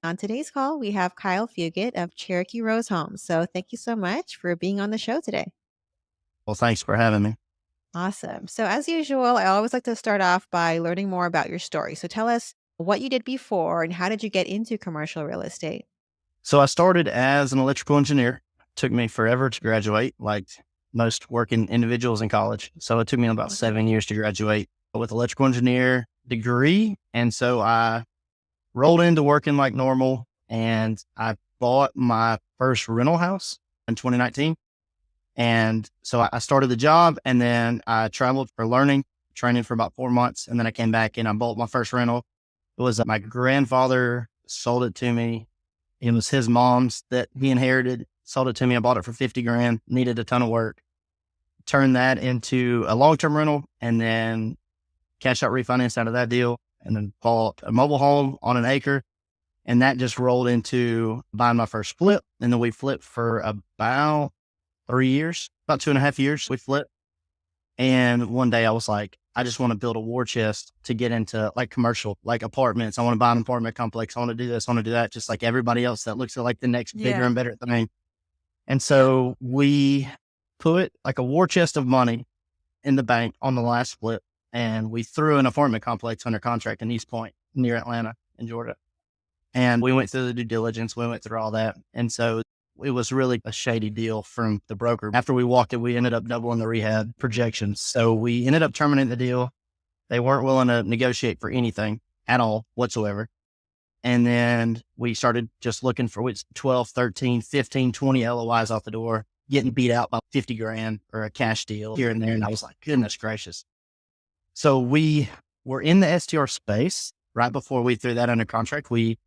On today's call, we have Kyle Fugatt of Cherokee Rose Homes. So thank you so much for being on the show today. Well, thanks for having me. Awesome. So, as usual, I always like to start off by learning more about your story. So, tell us what you did before and how did you get into commercial real estate? So I started as an electrical engineer. Took me forever to graduate, like most working individuals in college. So it took me about Okay. 7 years to graduate with electrical engineer degree. And so I rolled into working like normal and I bought my first rental house in 2019. And so I started the job and then I traveled for learning, training for about 4 months. And then I came back and I bought my first rental. It was my grandfather sold it to me. It was his mom's that he inherited, sold it to me. I bought it for 50 grand, needed a ton of work, turned that into a long-term rental and then cash out refinance out of that deal. And then bought a mobile home on an acre. And that just rolled into buying my first flip. And then we flipped for about 3 years, about 2.5 years. We flipped. And one day I was like, I just want to build a war chest to get into like commercial, like apartments. I want to buy an apartment complex. I want to do this. I want to do that. Just like everybody else that looks at like the next bigger Yeah. and better thing. And Yeah. so we put like a war chest of money in the bank on the last flip. And we threw an apartment complex under contract in East Point near Atlanta in Georgia. And we went through the due diligence. We went through all that. And so it was really a shady deal from the broker. After we walked it, we ended up doubling the rehab projections. So we ended up terminating the deal. They weren't willing to negotiate for anything at all whatsoever. And then we started just looking for 12, 13, 15, 20 LOIs off the door, getting beat out by 50 grand or a cash deal here and there. And I was like, goodness gracious. So we were in the STR space right before we threw that under contract. We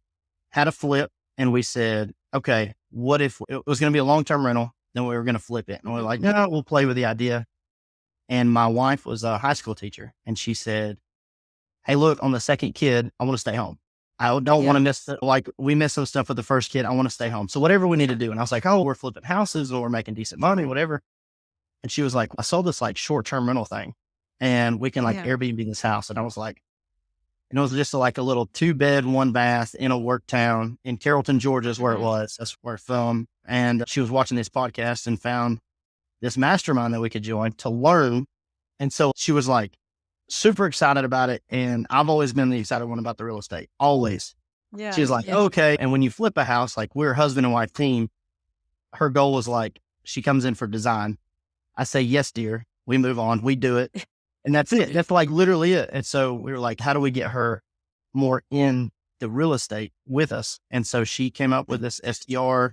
had a flip and we said, okay, what if it was going to be a long-term rental? Then we were going to flip it. And we we're like, no, we'll play with the idea. And my wife was a high school teacher and she said, hey, look, on the second kid, I want to stay home. I don't want Yeah. to miss it. Like we missed some stuff with the first kid. I want to stay home. So whatever we need to do. And I was like, oh, we're flipping houses or we're making decent money, whatever. And she was like, I sold this like short-term rental thing and we can like Yeah. Airbnb this house. And I was like, and it was just like a little 2-bed, 1-bath in a work town in Carrollton, Georgia is where it Hmm. was. That's where I filmed. And she was watching this podcast and found this mastermind that we could join to learn. And so she was like super excited about it. And I've always been the excited one about the real estate, always. She Yeah. was like, Yeah. okay. And when you flip a house, like we're a husband and wife team, her goal was like, she comes in for design. I say, yes, dear. We move on. We do it. And that's it. That's like literally it. And so we were like, how do we get her more in the real estate with us? And so she came up with this SDR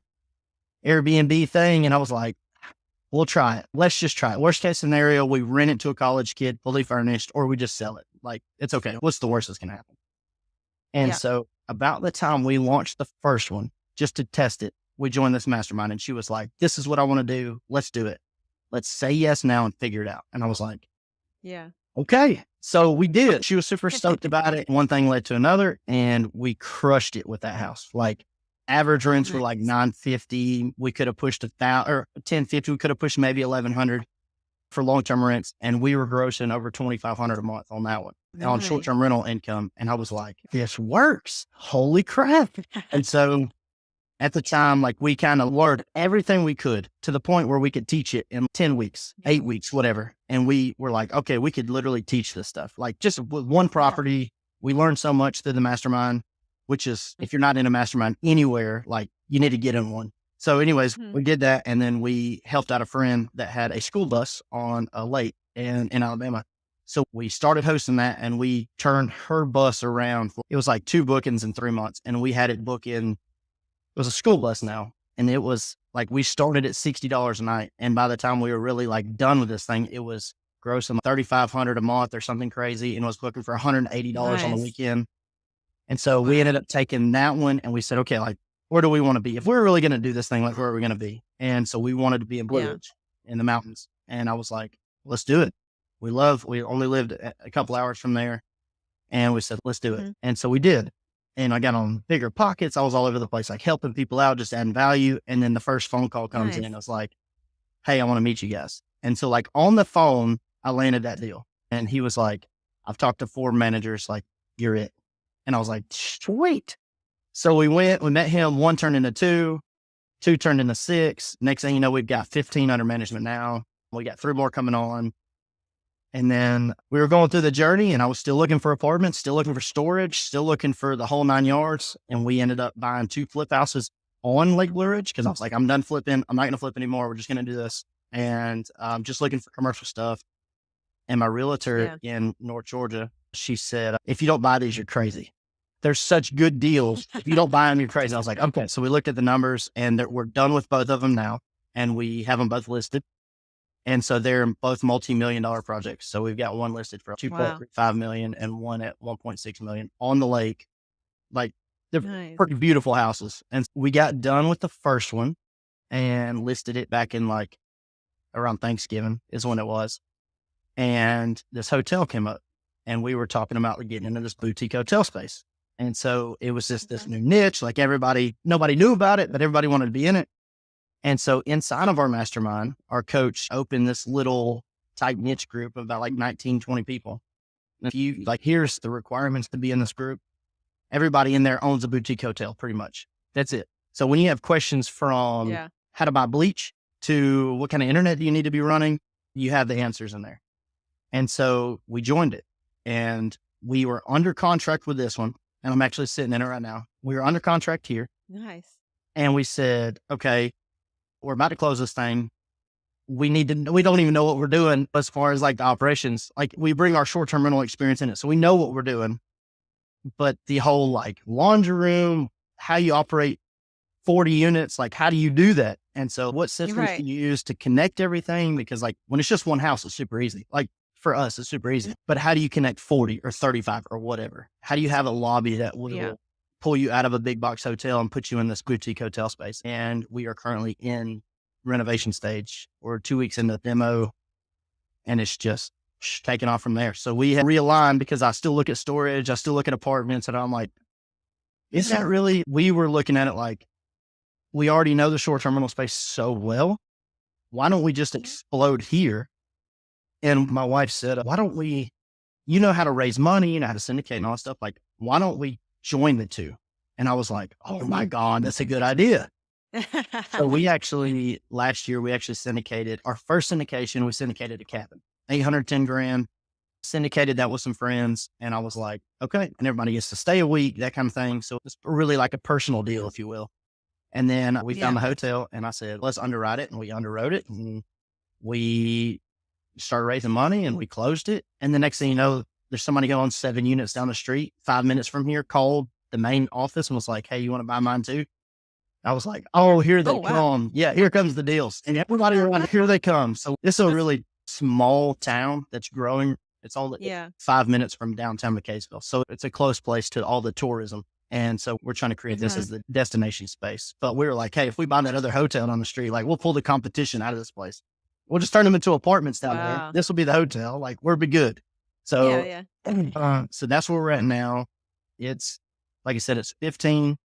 Airbnb thing. And I was like, we'll try it. Let's just try it. Worst case scenario, we rent it to a college kid, fully furnished, or we just sell it. Like, it's okay. What's the worst that's going to happen? And Yeah. so about the time we launched the first one, just to test it, we joined this mastermind and she was like, this is what I want to do. Let's do it. Let's say yes now and figure it out. And I was like, Yeah. okay. So we did. She was super stoked about it. One thing led to another and we crushed it with that house. Like average rents were like Nice. 950. We could have pushed 1,000 or 1050. We could have pushed maybe 1100 for long-term rents. And we were grossing over 2,500 a month on that one on Nice. short-term rental income. And I was like, this works. Holy crap. And so at the time, like we kind of learned everything we could to the point where we could teach it in 10 weeks, Yeah. 8 weeks, whatever. And we were like, okay, we could literally teach this stuff. Like just with one Yeah. property, we learned so much through the mastermind, which is if you're not in a mastermind anywhere, like you need to get in one. So anyways, Mhm. we did that. And then we helped out a friend that had a school bus on a lake in Alabama. So we started hosting that and we turned her bus around. It was like 2 bookings in 3 months and we had it book in. It was a school bus now. And it was like, we started at $60 a night. And by the time we were really like done with this thing, it was grossing $3,500 a month or something crazy. And was looking for $180 on the Nice. weekend. And so we ended Wow. up taking that one and we said, okay, like, where do we want to be? If we're really going to do this thing, like, where are we going to be? And so we wanted to be in Blue Yeah. Ridge in the mountains. And I was like, let's do it. We only lived a couple hours from there. And we said, let's do it. Mhm. And so we did. And I got on bigger pockets. I was all over the place, like helping people out, just adding value. And then the first phone call comes in. Nice. I was like, hey, I want to meet you guys. And so like on the phone, I landed that deal. And he was like, I've talked to 4 managers, like, you're it. And I was like, sweet. So we met him, one turned into two, two turned into six. Next thing you know, we've got 15 under management now. We got three more coming on. And then we were going through the journey, and I was still looking for apartments, still looking for storage, still looking for the whole 9 yards. And we ended up buying 2 flip houses on Lake Blue Ridge because I was like, I'm done flipping. I'm not going to flip anymore. We're just going to do this. And just looking for commercial stuff. And my realtor Yeah. in North Georgia, she said, if you don't buy these, you're crazy. There's such good deals. If you don't buy them, you're crazy. I was like, okay. So we looked at the numbers, and we're done with both of them now. And we have them both listed. And so they're both multi-million-dollar projects. So we've got one listed for Wow. 2.5 million and one at 1.6 million on the lake. Like, they're Nice. pretty beautiful houses. And we got done with the first one and listed it back in like around Thanksgiving is when it was. And this hotel came up, and we were talking about getting into this boutique hotel space. And so it was just this Okay. new niche. Like, nobody knew about it, but everybody wanted to be in it. And so inside of our mastermind, our coach opened this little tight niche group of about like 19, 20 people. And if you like, here's the requirements to be in this group. Everybody in there owns a boutique hotel, pretty much. That's it. So when you have questions from Yeah. how to buy bleach to what kind of internet do you need to be running, you have the answers in there. And so we joined it, and we were under contract with this one. And I'm actually sitting in it right now. We were under contract here, Nice. and we said, okay, we're about to close this thing. We don't even know what we're doing as far as like the operations. Like, we bring our short-term rental experience in it. So we know what we're doing, but the whole like laundry room, how you operate 40 units, like how do you do that? And so what You're systems do right. you use to connect everything? Because like when it's just one house, it's super easy. Like for us, it's super easy, but how do you connect 40 or 35 or whatever? How do you have a lobby that Yeah. will pull you out of a big box hotel and put you in this boutique hotel space? And we are currently in renovation stage. We're 2 weeks into the demo, and it's just taking off from there. So we have realigned because I still look at storage. I still look at apartments, and I'm like, is that really, we were looking at it like, we already know the short-term rental space so well. Why don't we just explode here? And my wife said, why don't we, you know how to raise money, you know how to syndicate and all that stuff. Like, why don't we join the two? And I was like, oh my God, that's a good idea. So we actually, last year, we actually syndicated our first syndication. We syndicated a cabin, 810 grand, syndicated that with some friends. And I was like, okay. And everybody gets to stay a week, that kind of thing. So it's really like a personal deal, if you will. And then we found Yeah. the hotel, and I said, let's underwrite it. And we underwrote it, and we started raising money, and we closed it. And the next thing you know, there's somebody going 7 units down the street, 5 minutes from here, called the main office and was like, hey, you want to buy mine too? I was like, oh, here Oh, they wow. come. Yeah, here comes the deals. And everybody around, here they come. So this is a really small town that's growing. It's all Yeah. 5 minutes from downtown McKaysville. So it's a close place to all the tourism. And so we're trying to create this Uh-huh. as the destination space. But we were like, hey, if we buy that other hotel down the street, like we'll pull the competition out of this place. We'll just turn them into apartments down there. Wow. This will be the hotel. Like, we'll be good. Yeah, So, yeah. so that's where we're at now. It's, like I said, it's 15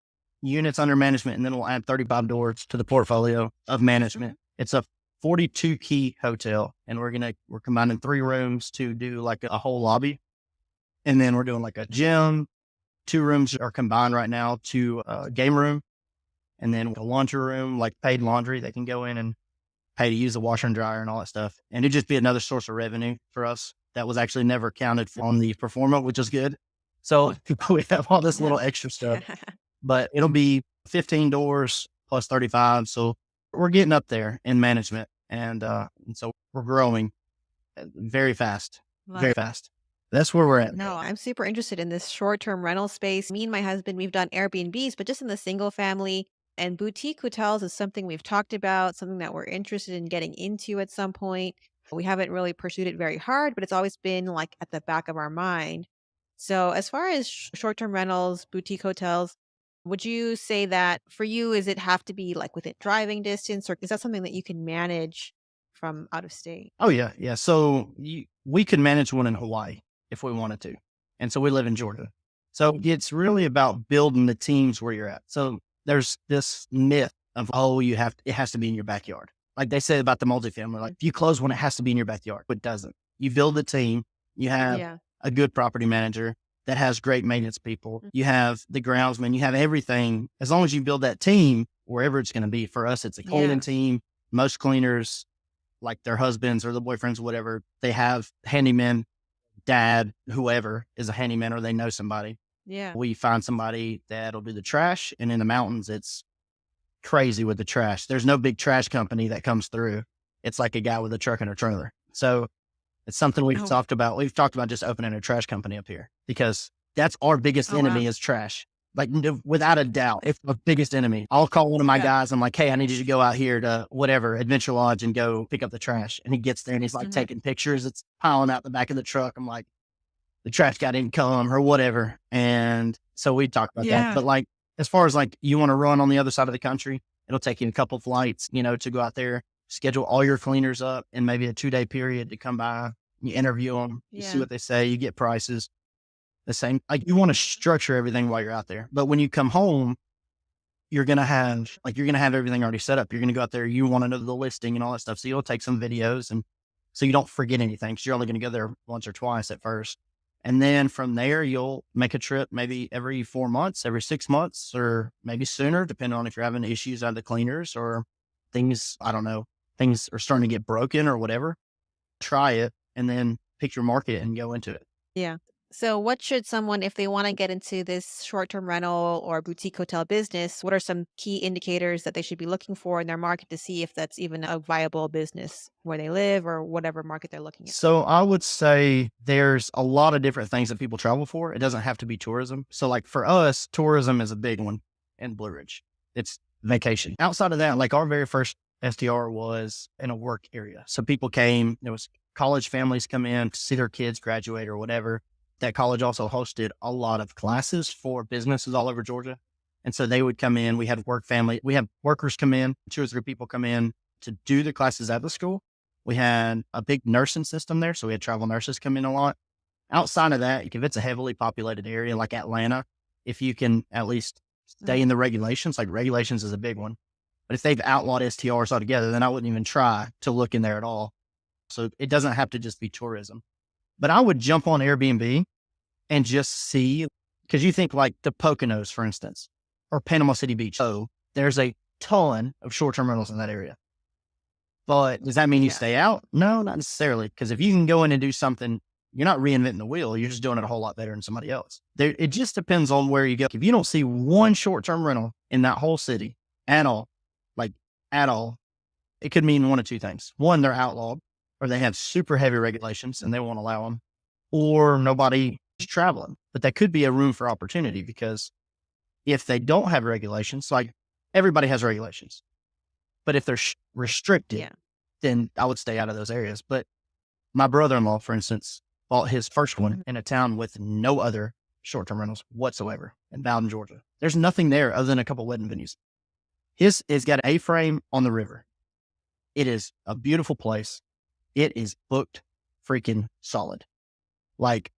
units under management, and then we'll add 35 doors to the portfolio of management. It's a 42 key hotel, and we're combining 3 rooms to do like a whole lobby. And then we're doing like a gym. 2 rooms are combined right now to a game room, and then a laundry room, like paid laundry. They can go in and pay to use the washer and dryer and all that stuff. And it'd just be another source of revenue for us that was actually never counted for on the performa, which is good. So we have all this little extra stuff, but it'll be 15 doors plus 35. So we're getting up there in management. And so we're growing very fast, Love very it. fast. That's where we're at. No, I'm super interested in this short-term rental space. Me and my husband, we've done Airbnbs, but just in the single family, and boutique hotels is something we've talked about, something that we're interested in getting into at some point. We haven't really pursued it very hard, but it's always been like at the back of our mind. So, as far as short-term rentals, boutique hotels, would you say that for you, is it have to be like within driving distance, or is that something that you can manage from out of state? Oh yeah. Yeah. So we could manage one in Hawaii if we wanted to. And so we live in Georgia. So it's really about building the teams where you're at. So there's this myth of, oh, it has to be in your backyard. Like they say about the multifamily, like if you close one, it has to be in your backyard. But it doesn't. You build a team, you have Yeah. a good property manager, that has great maintenance people. You have the groundsman, you have everything. As long as you build that team, wherever it's going to be. For us, it's a cleaning Yeah. team. Most cleaners, like their husbands or the boyfriends, whatever, they have handymen, dad, whoever is a handyman or they know somebody. Yeah. We find somebody that'll do the trash. And in the mountains, it's crazy with the trash. There's no big trash company that comes through. It's like a guy with a truck and a trailer. So it's something we've Oh, talked about. We've talked about just opening a trash company up here because that's our biggest oh wow. enemy is trash. Like without a doubt, it's the biggest enemy. I'll call one of my Yeah. guys. I'm like, hey, I need you to go out here to whatever Adventure Lodge and go pick up the trash. And he gets there and he's like Hmm. taking pictures. It's piling out the back of the truck. I'm like, the trash guy didn't come or whatever. And so we talked about that. Yeah. But like, as far as like you want to run on the other side of the country, it'll take you a couple flights, to go out there, schedule all your cleaners up in maybe a 2-day period to come by. You interview them, you see Yeah. what they say, you get prices. The same, like you want to structure everything while you're out there. But when you come home, you're gonna have everything already set up. You're gonna go out there, you want to know the listing and all that stuff. So you'll take some videos and so you don't forget anything because you're only gonna go there once or twice at first. And then from there, you'll make a trip maybe every 4 months, every 6 months, or maybe sooner, depending on if you're having issues out of the cleaners or things, I don't know, things are starting to get broken or whatever. Try it and then pick your market and go into it. Yeah. So, what should someone, if they want to get into this short term rental or boutique hotel business, what are some key indicators that they should be looking for in their market to see if that's even a viable business where they live or whatever market they're looking at? So I would say there's a lot of different things that people travel for. It doesn't have to be tourism. So like for us, tourism is a big one in Blue Ridge. It's vacation. Outside of that, like our very first STR was in a work area. So people came, there was college families come in to see their kids graduate or whatever. That college also hosted a lot of classes for businesses all over Georgia. And so they would come in. We had workers come in, 2 or 3 people come in to do the classes at the school. We had a big nursing system there, so we had travel nurses come in a lot. Outside of that, if it's a heavily populated area like Atlanta, if you can at least stay Mhm. in the regulations, like regulations is a big one. But if they've outlawed STRs altogether, then I wouldn't even try to look in there at all. So it doesn't have to just be tourism. But I would jump on Airbnb and just see, because you think like the Poconos, for instance, or Panama City Beach. Oh, there's a ton of short-term rentals in that area. But does that mean you Yeah. stay out? No, not necessarily. Because if you can go in and do something, you're not reinventing the wheel. You're just doing it a whole lot better than somebody else. It just depends on where you go. If you don't see one short term rental in that whole city at all, like at all, it could mean one of two things. One, they're outlawed or they have super heavy regulations and they won't allow them, or nobody is traveling. But that could be a room for opportunity because if they don't have regulations, like everybody has regulations, but if they're restricted, Yeah. then I would stay out of those areas. But my brother-in-law, for instance, bought his first one Mhm. in a town with no other short-term rentals whatsoever in Bowden, Georgia. There's nothing there other than a couple wedding venues. His has got an A-frame on the river. It is a beautiful place. It is booked freaking solid. Like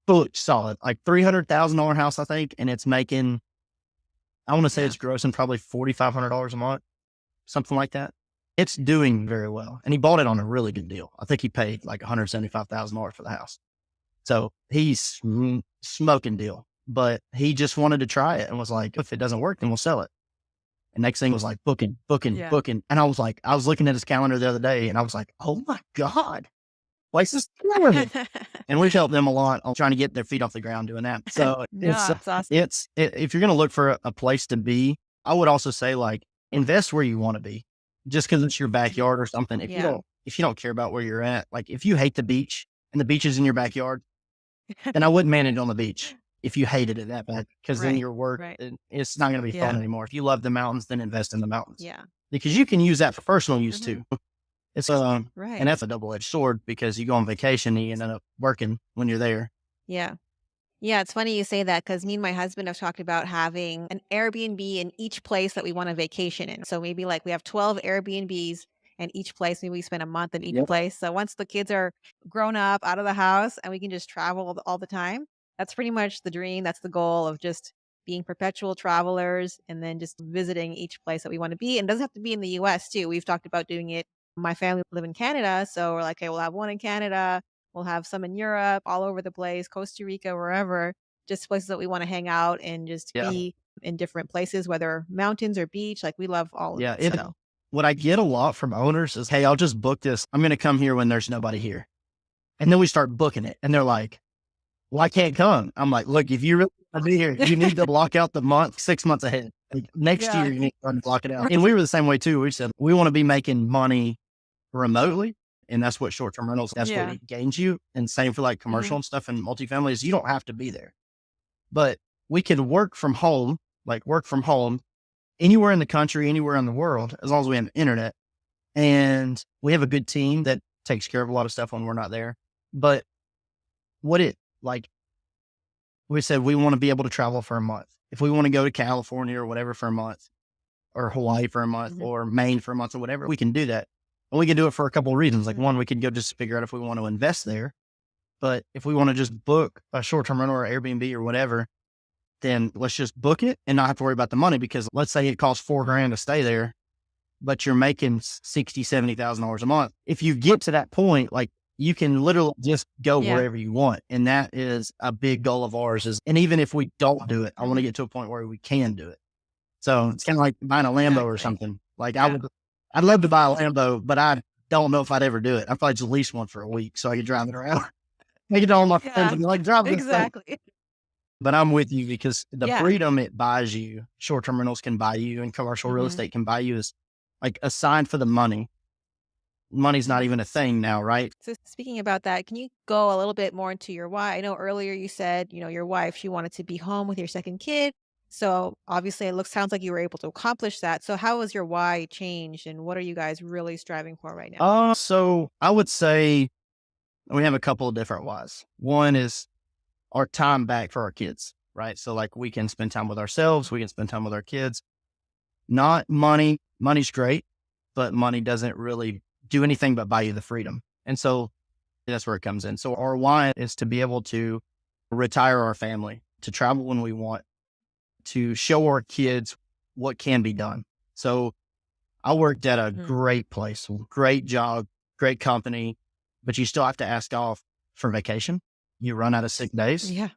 booked solid. Like $300,000 house, I think, and it's making, I want to say Yeah. it's grossing probably $4,500 a month, something like that. It's doing very well. And he bought it on a really good deal. I think he paid like $175,000 for the house. So he's smoking deal, but he just wanted to try it and was like, if it doesn't work, then we'll sell it. And next thing was like booking, booking, Yeah. booking. And I was looking at his calendar the other day and I was like, oh my God, place is killing it. And we've helped them a lot on trying to get their feet off the ground doing that. So No, it's awesome. if you're going to look for a place to be, I would also say like invest where you want to be just because it's your backyard or something. Yeah. If you don't care about where you're at, like if you hate the beach and the beach is in your backyard, then I wouldn't manage on the beach if you hated it that bad, because then Right. your work, Right. it's not going to be fun Yeah. anymore. If you love the mountains, then invest in the mountains Yeah. because you can use that for personal use Hmm. too. It's and Right. that's a double edged sword because you go on vacation and you end up working when you're there. Yeah. Yeah, it's funny you say that because me and my husband have talked about having an Airbnb in each place that we want to vacation in. So maybe like we have 12 Airbnbs and each place, maybe we spend a month in each Yep. place. So once the kids are grown up out of the house and we can just travel all the time, that's pretty much the dream. That's the goal of just being perpetual travelers and then just visiting each place that we want to be. And it doesn't have to be in the US too. We've talked about doing it. My family live in Canada. So we're like, okay, we'll have one in Canada, We'll have some in Europe, all over the place, Costa Rica, wherever, just places that we want to hang out and just Yeah. be in different places, whether mountains or beach. Like we love all of Yeah. it. So, What I get a lot from owners is, hey, I'll just book this. I'm going to come here when there's nobody here. And then we start booking it. And they're like, well, I can't come. I'm like, look, if you really want to be here, you need to block out the month, 6 months ahead. Like next year, yeah. you need to block it out. And we were the same way too. We said, we want to be making money remotely. And that's what short-term rentals, that's what Yeah. it gains you. And same for like Hmm. commercial and stuff and multifamily is you don't have to be there. But we can work from home, like work from home anywhere in the country, anywhere in the world, as long as we have internet. And we have a good team that takes care of a lot of stuff when we're not there. But what it like, we said we want to be able to travel for a month. If we want to go to California or whatever for a month, or Hawaii for a month, Hmm. or Maine for a month, or whatever, we can do that. And we can do it for a couple of reasons. Like Hmm. one, we can go just figure out if we want to invest there. But if we want to just book a short-term rental or Airbnb or whatever, then let's just book it and not have to worry about the money. Because let's say it costs $4,000 to stay there, but you're making 60, $70,000 a month. If you get to that point, like you can literally just go Yeah. wherever you want. And that is a big goal of ours and even if we don't do it, I want to Hmm. get to a point where we can do it. So it's kind of like buying a Lambo or Exactly. something. Like Yeah. I'd love to buy a Lambo, but I don't know if I'd ever do it. I'd probably just lease one for a week so I could drive it around. Make it to all my friends Yeah. and be like, drive this thing. Exactly. But I'm with you because the Yeah. freedom it buys you, short-term rentals can buy you and commercial real Hmm. estate can buy you is like aside for the money. Money's not even a thing now, right? So speaking about that, can you go a little bit more into your why? I know earlier you said, your wife, she wanted to be home with your second kid. So obviously sounds like you were able to accomplish that. So how has your why changed and what are you guys really striving for right now? So I would say we have a couple of different whys. One is our time back for our kids, right? So like we can spend time with ourselves, we can spend time with our kids. Not money. Money's great, but money doesn't really do anything but buy you the freedom. And so that's where it comes in. So our why is to be able to retire our family, to travel when we want, to show our kids what can be done. So I worked at a Mhm. great place, great job, great company, but you still have to ask off for vacation. You run out of sick days. Yeah.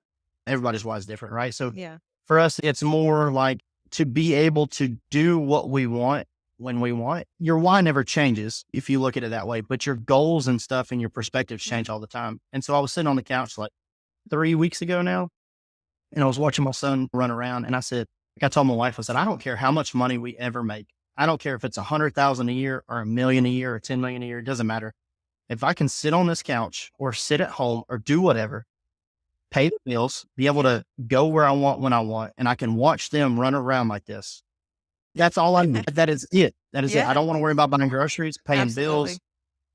Everybody's why is different, right? So Yeah. for us, it's more like to be able to do what we want when we want. Your why never changes if you look at it that way, but your goals and stuff and your perspectives Mhm. change all the time. And so I was sitting on the couch like 3 weeks ago now, and I was watching my son run around and I said, like I told my wife, I said, I don't care how much money we ever make. I don't care if it's 100,000 a year or 1,000,000 a year or 10 million a year. It doesn't matter. If I can sit on this couch or sit at home or do whatever, pay the bills, be able to go where I want when I want, and I can watch them run around like this. That's all I need. That is it. That is it. I Yeah. don't want to worry about buying groceries, paying bills. Absolutely.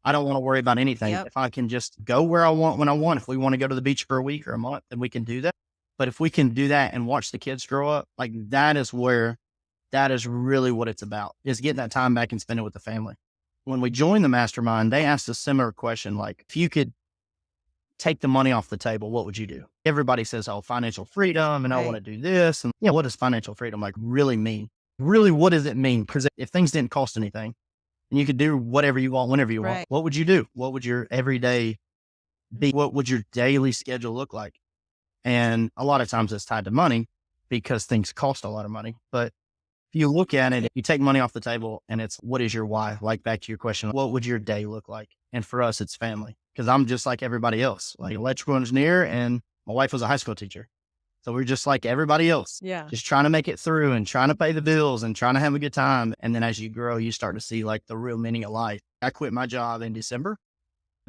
I don't want to worry about anything. Yep. If I can just go where I want when I want, if we want to go to the beach for a week or a month, then we can do that. But if we can do that and watch the kids grow up, like that is really what it's about, is getting that time back and spending it with the family. When we joined the mastermind, they asked a similar question, like, if you could take the money off the table, what would you do? Everybody says, oh, financial freedom, and I want Right. to do this. And yeah, what does financial freedom like really mean? Really, what does it mean? Because if things didn't cost anything and you could do whatever you want, whenever you want, Right. what would you do? What would your everyday be? What would your daily schedule look like? And a lot of times it's tied to money because things cost a lot of money. But if you look at it, if you take money off the table and it's what is your why? Like back to your question, what would your day look like? And for us, it's family because I'm just like everybody else, like electrical engineer, and my wife was a high school teacher. So we're just like everybody else, Yeah. just trying to make it through and trying to pay the bills and trying to have a good time. And then as you grow, you start to see like the real meaning of life. I quit my job in December.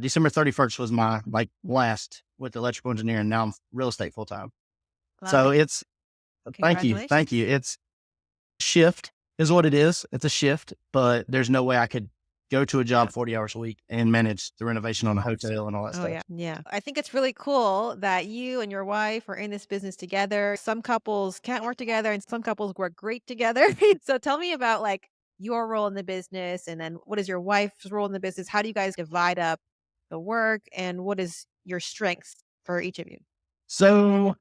December 31st was my like last with electrical engineering. Now I'm real estate full time. Love So it. it's, thank you. Congratulations. Thank you. It's shift is what it is. It's a shift, but there's no way I could go to a job Yeah. 40 hours a week and manage the renovation on a hotel and all that Oh, stuff. yeah. Yeah. I think it's really cool that you and your wife are in this business together. Some couples can't work together and some couples work great together. So tell me about like your role in the business and then what is your wife's role in the business? How do you guys divide up the work and what is your strengths for each of you? So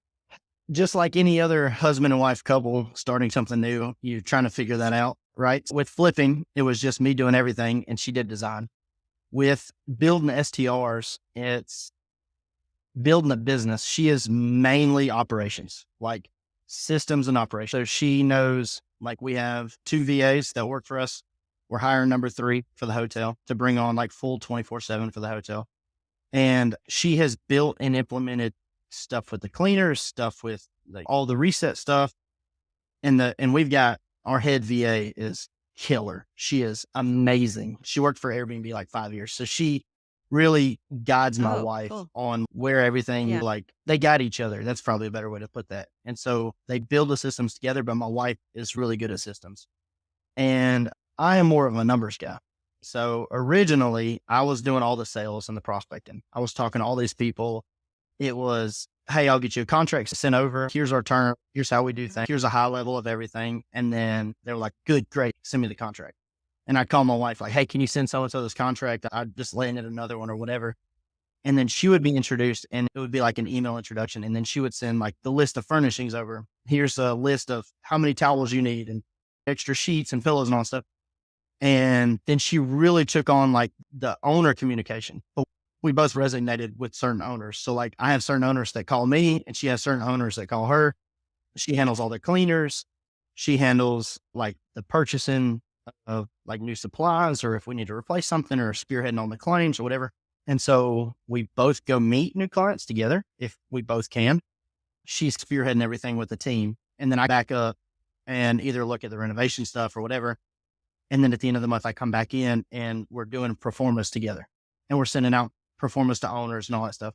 just like any other husband and wife couple starting something new, you're trying to figure that out, right? With flipping, it was just me doing everything and she did design. With building STRs, it's building a business, she is mainly operations, like systems and operations. So she knows, like, we have 2 VAs that work for us. We're hiring number 3 for the hotel to bring on like full 24/7 for the hotel. And she has built and implemented stuff with the cleaners, stuff with like all the reset stuff. And we've got our head VA is killer. She is amazing. She worked for Airbnb like 5 years. So she really guides my Oh, wife cool. on where everything, Yeah. like, they guide each other. That's probably a better way to put that. And so they build the systems together, but my wife is really good at systems. And I am more of a numbers guy. So originally I was doing all the sales and the prospecting. I was talking to all these people. It was, hey, I'll get you a contract sent over. Here's our term. Here's how we do things. Here's a high level of everything. And then they're like, good, great. Send me the contract. And I call my wife like, hey, can you send so-and-so this contract? I just landed another one or whatever. And then she would be introduced and it would be like an email introduction. And then she would send like the list of furnishings over. Here's a list of how many towels you need and extra sheets and pillows and all that stuff. And then she really took on like the owner communication. But we both resonated with certain owners. So like I have certain owners that call me and she has certain owners that call her. She handles all the cleaners. She handles like the purchasing of like new supplies, or if we need to replace something, or spearheading on the claims or whatever. And so we both go meet new clients together if we both can. She's spearheading everything with the team. And then I back up and either look at the renovation stuff or whatever. And then at the end of the month, I come back in and we're doing performance together and we're sending out performance to owners and all that stuff.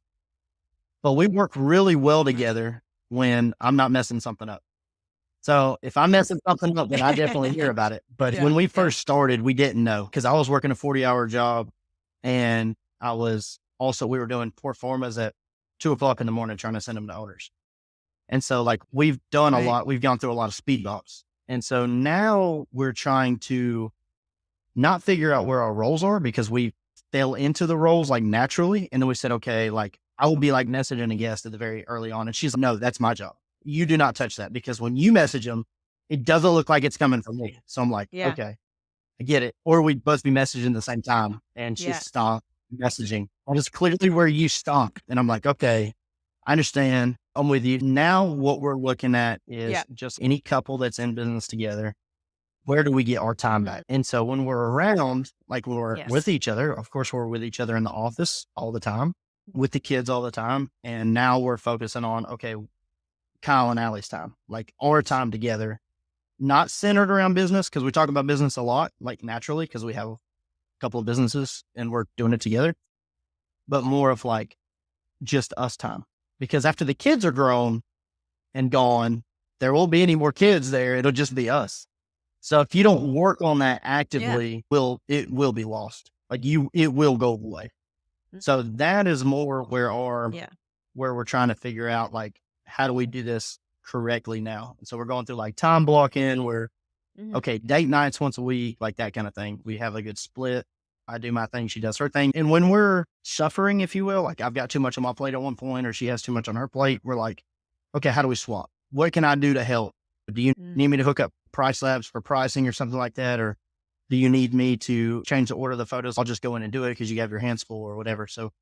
But we work really well together when I'm not messing something up. So if I'm messing something up, then I definitely hear about it. But Yeah. when we Yeah. first started, we didn't know because I was working a 40-hour job and we were doing performas at 2:00 in the morning trying to send them to owners. And so like we've done a Right. lot, we've gone through a lot of speed bumps. And so now we're trying to not figure out where our roles are because we fell into the roles like naturally. And then we said, okay, like I will be like messaging a guest at the very early on. And she's like, no, that's my job. You do not touch that because when you message them, it doesn't look like it's coming from me. So I'm like, Yeah. okay, I get it. Or we'd both be messaging at the same time and she Yeah. stopped messaging. And it's clearly where you stop. And I'm like, okay, I understand. I'm with you. Now what we're looking at Yeah. is just any couple that's in business together. Where do we get our time Mhm. back? And so when we're around, like when we're with Yes. each other, of course, we're with each other in the office all the time, with the kids all the time. And now we're focusing on, okay, Kyle and Allie's time, like our time together, not centered around business. Cause we talk about business a lot, like naturally, cause we have a couple of businesses and we're doing it together, but more of like just us time. Because after the kids are grown and gone, there won't be any more kids there. It'll just be us. So if you don't work on that Yeah. actively, it will be lost. Like it will go away. Mm. So that is more Yeah. where we're trying to figure out like, how do we do this correctly now? And so we're going through like time blocking where, Mhm. okay, date nights once a week, like that kind of thing. We have a good split. I do my thing. She does her thing. And when we're suffering, if you will, like I've got too much on my plate at one point, or she has too much on her plate, we're like, okay, how do we swap? What can I do to help? Do you Mm. need me to hook up price labs for pricing or something like that? Or do you need me to change the order of the photos? I'll just go in and do it because you have your hands full or whatever. So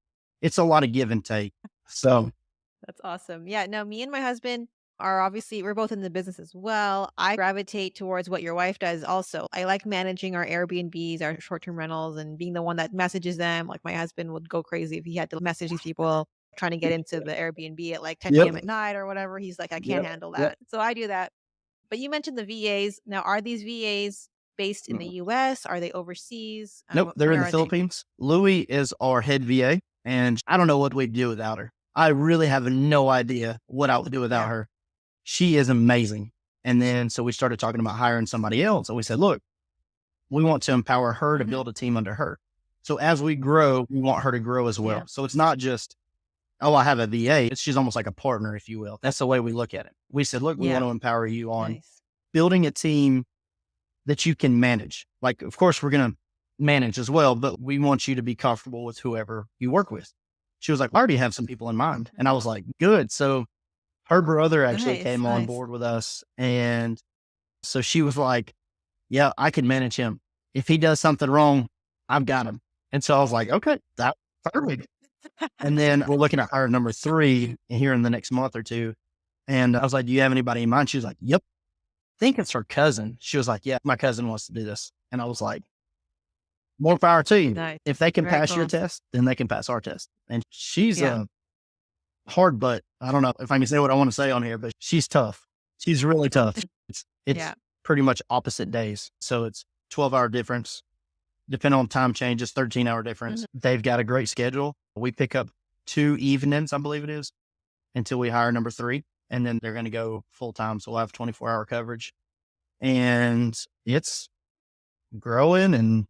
it's a lot of give and take. So That's awesome. Yeah, no, me and my husband are obviously we're both in the business as well. I gravitate towards what your wife does also. I like managing our Airbnbs, our short-term rentals, and being the one that messages them. Like my husband would go crazy if he had to message these people trying to get into the Airbnb at like 10 yep, p.m. at night or whatever. He's like, I can't yep, handle yep. that. So I do that. But you mentioned the VAs. Now, are these VAs based in the US? Are they overseas? Nope, they're in Where the are they? Philippines. Louie is our head VA, and I don't know what we'd do without her. I really have no idea what I would do without Yeah. her. She is amazing. And then so we started talking about hiring somebody else, and we said, look, we want to empower her to Mhm. build a team under her. So as we grow, we want her to grow as Yeah. well. So it's not just, oh, I have a VA. She's almost like a partner, if you will. That's the way we look at it. We said, look, we want Yeah. to empower you on Nice. building a team that you can manage. Like, of course, we're going to manage as well, but we want you to be comfortable with whoever you work with. She was like, I already have some people in mind. And I was like, good. So her brother actually Nice. came on Nice. board with us. And so she was like, yeah, I can manage him. If he does something wrong, I've got him. And so I was like, okay, that's perfect. And then we're looking at hire number 3 here in the next month or 2. And I was like, do you have anybody in mind? She was like, yep. I think it's her cousin. She was like, yeah, my cousin wants to do this. And I was like, more power to you. Nice. If they can Very pass your cool. test, then they can pass our test. And she's Yeah. a hard butt. I don't know if I can say what I want to say on here, but she's tough. She's really tough. It's Yeah. pretty much opposite days. So it's 12-hour difference. Depending on time changes, 13-hour difference. Mhm. They've got a great schedule. We pick up 2 evenings, I believe it is, until we hire number 3. And then they're going to go full time. So we'll have 24-hour coverage. And it's growing and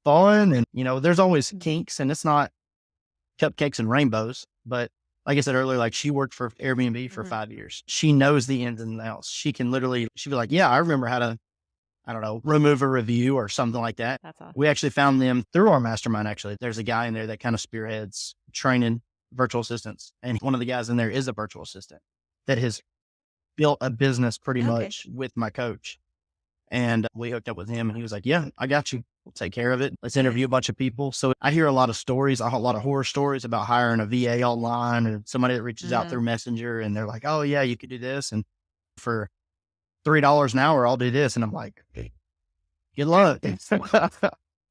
fun. And, there's always Mm. kinks, and it's not cupcakes and rainbows. But like I said earlier, like she worked for Airbnb for Mhm. 5 years. She knows the ins and outs. She'd be like, yeah, I remember how to, I don't know, remove a review or something like that. That's awesome. We actually found them through our mastermind. Actually, there's a guy in there that kind of spearheads training virtual assistants. And one of the guys in there is a virtual assistant that has built a business pretty Okay. much with my coach. And we hooked up with him, and he was like, yeah, I got you. We'll take care of it. Let's interview a bunch of people. So I hear a lot of stories, a lot of horror stories about hiring a VA online or somebody that reaches out Mhm. through Messenger, and they're like, oh yeah, you could do this. And for $3 an hour, I'll do this. And I'm like, hey, good luck. They're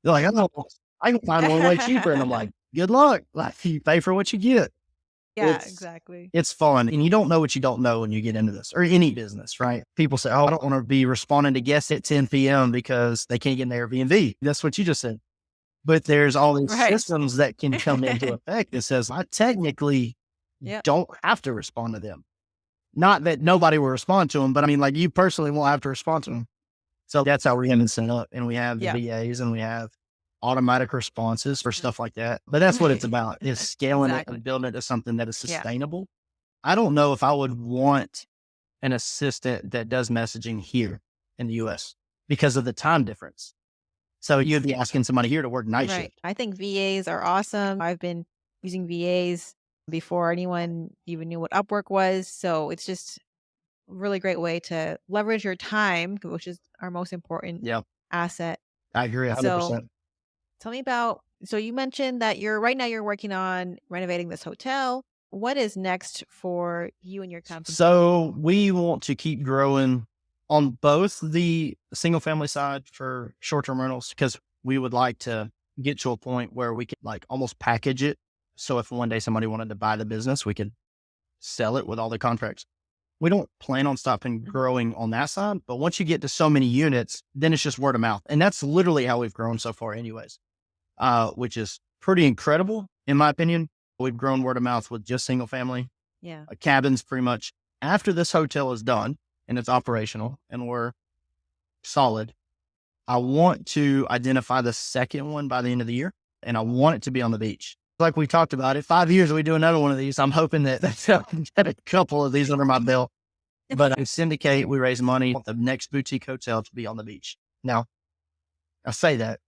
like, I can find one way cheaper. And I'm like, good luck. Like, you pay for what you get. Yeah, It's exactly. it's fun, and you don't know what you don't know when you get into this or any business, right? People say, "Oh, I don't want to be responding to guests at 10 p.m. because they can't get an Airbnb." That's what you just said. But there's all these Right. systems that can come into effect that says, "I technically Yep. don't have to respond to them." Not that nobody will respond to them, but I mean, like you personally won't have to respond to them. So that's how we're getting set up, and we have the Yeah. VAs, and we have automatic responses for stuff like that. But that's what it's about: is scaling it Exactly. and building it to something that is Yeah. sustainable. I don't know if I would want an assistant that does messaging here in the US because of the time difference. So you'd be asking somebody here to work night Right. shift. I think VAs are awesome. I've been using VAs before anyone even knew what Upwork was. So it's just a really great way to leverage your time, which is our most important Yeah, asset. I agree So 100%. tell me about, so you mentioned that right now you're working on renovating this hotel. What is next for you and your company? So we want to keep growing on both the single family side for short term rentals because we would like to get to a point where we could like almost package it. So if one day somebody wanted to buy the business, we could sell it with all the contracts. We don't plan on stopping Mhm. growing on that side, but once you get to so many units, then it's just word of mouth. And that's literally how we've grown so far anyways, which is pretty incredible in my opinion. We've grown word of mouth with just single family Yeah. cabins pretty much. After this hotel is done and it's operational and we're solid, I want to identify the second one by the end of the year, and I want it to be on the beach. Like we talked about it, 5 years we do another one of these. I'm hoping that I can get a couple of these under my belt. But I syndicate, we raise money. The next boutique hotel to be on the beach. Now, I say that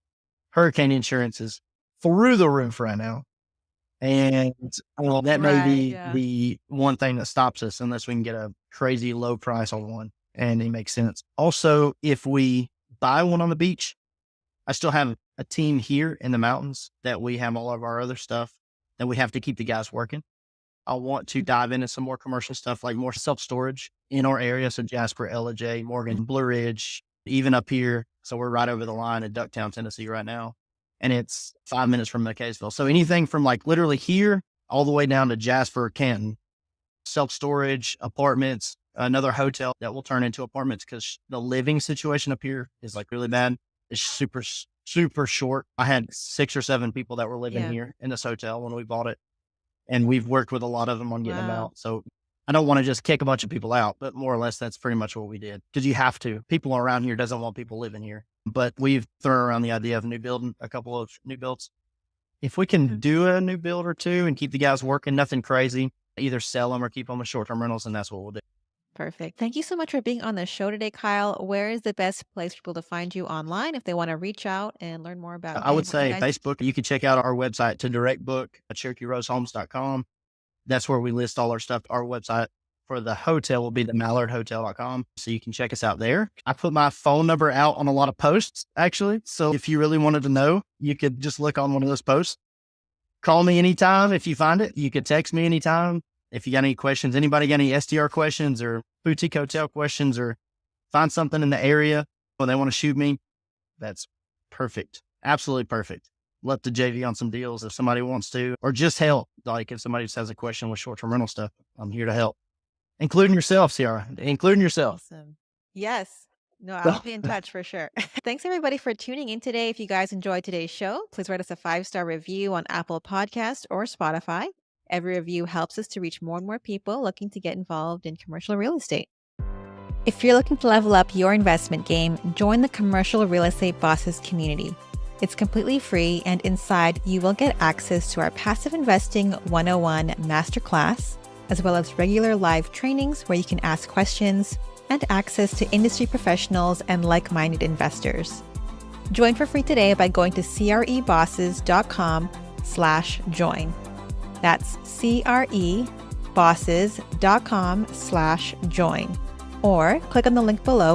hurricane insurance is through the roof right now. And that may Right. be Yeah. the one thing that stops us unless we can get a crazy low price on one and it makes sense. Also, if we buy one on the beach, I still have a team here in the mountains that we have all of our other stuff that we have to keep the guys working. I want to dive into some more commercial stuff, like more self storage in our area. So Jasper, LJ, Morgan, Blue Ridge, even up here. So we're right over the line in Ducktown, Tennessee right now. And it's 5 minutes from McKaysville. So anything from like literally here all the way down to Jasper, Canton, self storage, apartments, another hotel that will turn into apartments because the living situation up here is like really bad. It's super short. I had 6 or 7 people that were living Yeah. here in this hotel when we bought it, and we've worked with a lot of them on getting them Wow. out. So I don't want to just kick a bunch of people out, but more or less that's pretty much what we did because you have to. People around here doesn't want people living here, but we've thrown around the idea of new building, a couple of new builds. If we can Mhm. do a new build or two and keep the guys working, nothing crazy, either sell them or keep them as short-term rentals, and that's what we'll do. Perfect. Thank you so much for being on the show today, Kyle. Where is the best place for people to find you online if they want to reach out and learn more about I you would and what you say guys do? Facebook. You can check out our website to direct book at CherokeeRoseHomes.com. That's where we list all our stuff. Our website for the hotel will be the mallardhotel.com. So you can check us out there. I put my phone number out on a lot of posts, actually. So if you really wanted to know, you could just look on one of those posts. Call me anytime if you find it. You could text me anytime if you got any questions. Anybody got any SDR questions or boutique hotel questions, or find something in the area or they want to shoot me, that's perfect. Absolutely perfect. Love to JV on some deals if somebody wants to, or just help. Like if somebody just has a question with short-term rental stuff, I'm here to help. Including yourself, Ciara. Including yourself. Awesome. Yes. No, I'll be in touch for sure. Thanks everybody for tuning in today. If you guys enjoyed today's show, please write us a 5-star review on Apple Podcast or Spotify. Every review helps us to reach more and more people looking to get involved in commercial real estate. If you're looking to level up your investment game, join the Commercial Real Estate Bosses community. It's completely free, and inside you will get access to our Passive Investing 101 Masterclass, as well as regular live trainings where you can ask questions, and access to industry professionals and like-minded investors. Join for free today by going to crebosses.com/join. That's crebosses.com/join. Or click on the link below